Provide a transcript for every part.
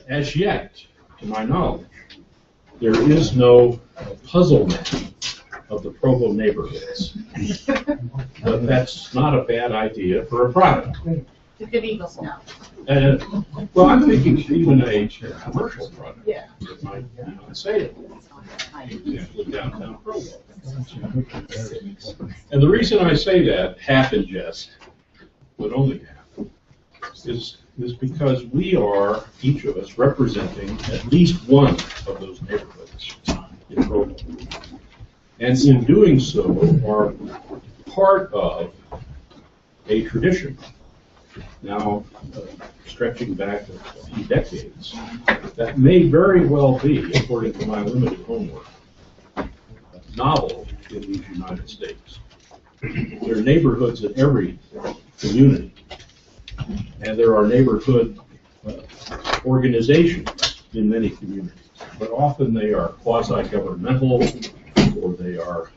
As yet, to my knowledge, there is no puzzle map of the Provo neighborhoods. But that's not a bad idea for a product. You could Eagle Scout. Well, I'm thinking even a commercial product. Yeah. It might say it. Example of downtown Provo. And the reason I say that, half in jest, but only half, is because we are, each of us, representing at least one of those neighborhoods in Provo. And in doing so, are part of a tradition. Now, stretching back a few decades, that may very well be, according to my limited homework, novel in these United States. There are neighborhoods in every community, and there are neighborhood organizations in many communities, but often they are quasi-governmental, or they are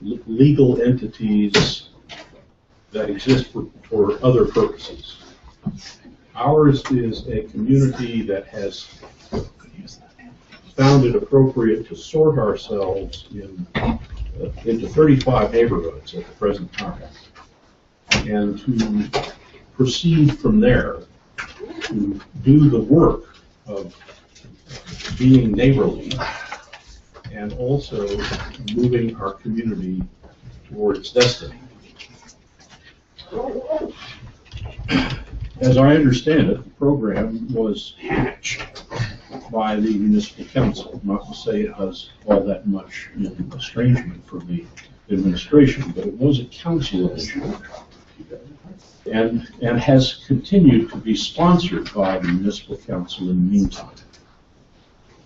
legal entities that exist for other purposes. Ours is a community that has found it appropriate to sort ourselves into 35 neighborhoods at the present time, and to proceed from there to do the work of being neighborly and also moving our community toward its destiny. As I understand it, the program was hatched by the municipal council. Not to say it has all that much estrangement from the administration, but it was a council initiative, and has continued to be sponsored by the municipal council in the meantime.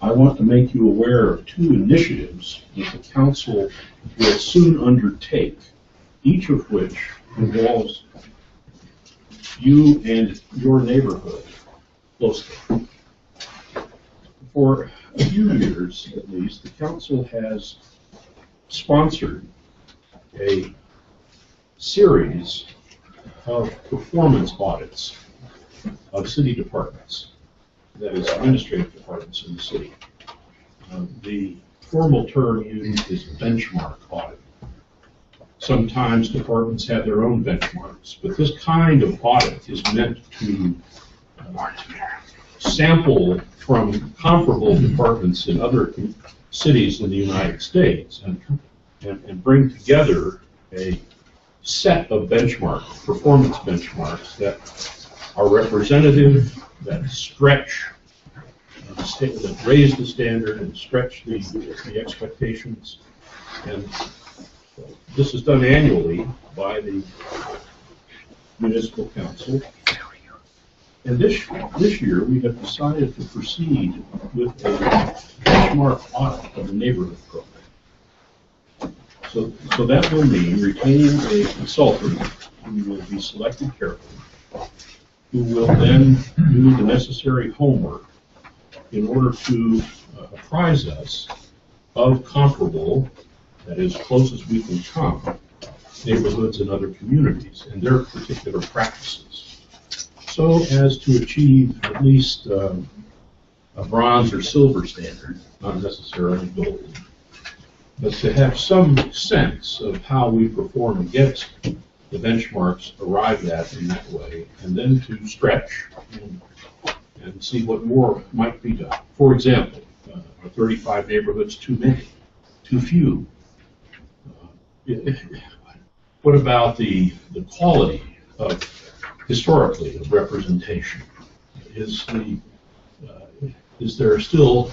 I want to make you aware of two initiatives that the council will soon undertake, each of which involves you and your neighborhood closely. For a few years, at least, the council has sponsored a series of performance audits of city departments, that is, administrative departments in the city. The formal term used is benchmark audit. Sometimes departments have their own benchmarks, but this kind of audit is meant to sample from comparable departments in other cities in the United States and bring together a set of benchmarks, performance benchmarks that are representative, that stretch, that raise the standard and stretch the expectations. And this is done annually by the municipal council. And this year we have decided to proceed with a benchmark audit of the neighborhood program. So that will mean retaining a consultant who will be selected carefully, who will then do the necessary homework in order to apprise us of comparable, that is, close as we can come, neighborhoods in other communities and their particular practices, so as to achieve at least a bronze or silver standard, not necessarily gold, but to have some sense of how we perform against the benchmarks arrived at in that way, and then to stretch and see what more might be done. For example, are 35 neighborhoods too many, too few? What about the quality of, historically, of representation? Is there still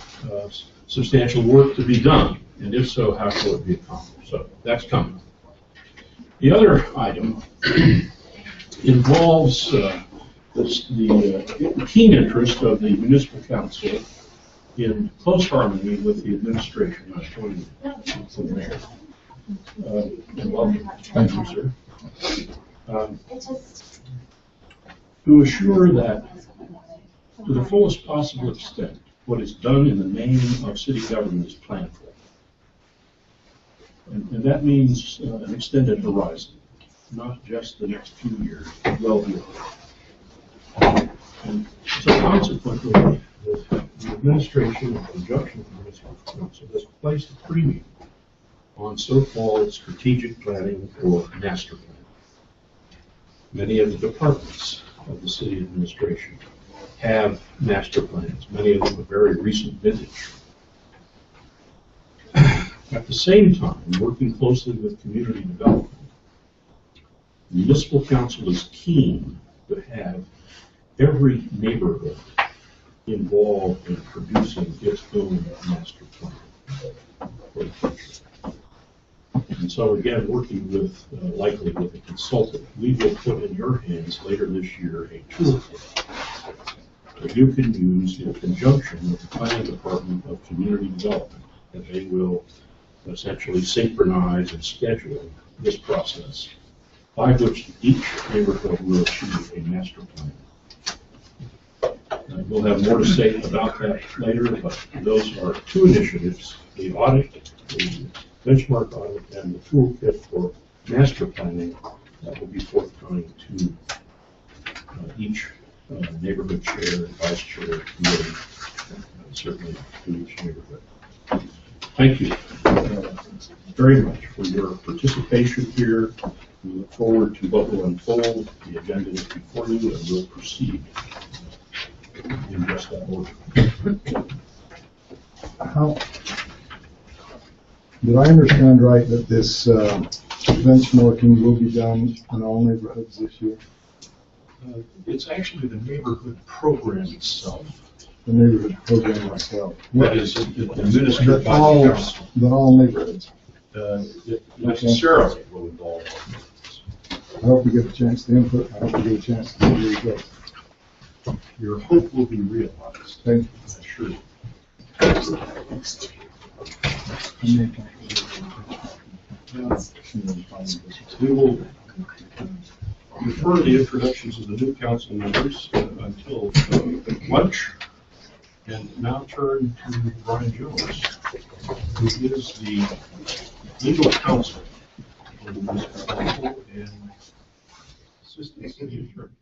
substantial work to be done? And if so, how shall it be accomplished? So that's coming. The other item involves the keen interest of the municipal council in close harmony with the administration. I'm pointing to the mayor. And welcome. Thank you, sir. To assure that, to the fullest possible extent, what is done in the name of city government is planned for. And that means an extended horizon, not just the next few years, but well beyond. And so consequently, the administration, in conjunction with the municipal council, has placed a premium on so-called strategic planning or master plan. Many of the departments of the city administration have master plans, many of them a very recent vintage. At the same time, working closely with community development, the municipal council is keen to have every neighborhood involved in producing its own master plan for the future. And so again, working with, likely with a consultant, we will put in your hands later this year a toolkit that you can use in conjunction with the planning department of community development, that they will essentially synchronize and schedule this process by which each neighborhood will achieve a master plan. We'll have more to say about that later, but those are two initiatives: the audit, the benchmark audit, and the toolkit for master planning that will be forthcoming to each neighborhood chair and vice chair committee, certainly to each neighborhood. Thank you very much for your participation here. We look forward to what will unfold. The agenda is before you, and we'll proceed in just that order. How did I understand right that this benchmarking will be done in all neighborhoods this year? It's actually the neighborhood program itself. The neighborhood program itself. That is administered That by all, the council. that all neighborhoods. It necessarily will involve all neighborhoods. I hope we get a chance to input. I hope we get a chance to see where we go. Your hope will be realized. Thank you. I assure you. We will defer the introductions of the new council members until lunch, and now turn to Brian Jones, who is the legal counsel for the municipal council and assistant city attorney.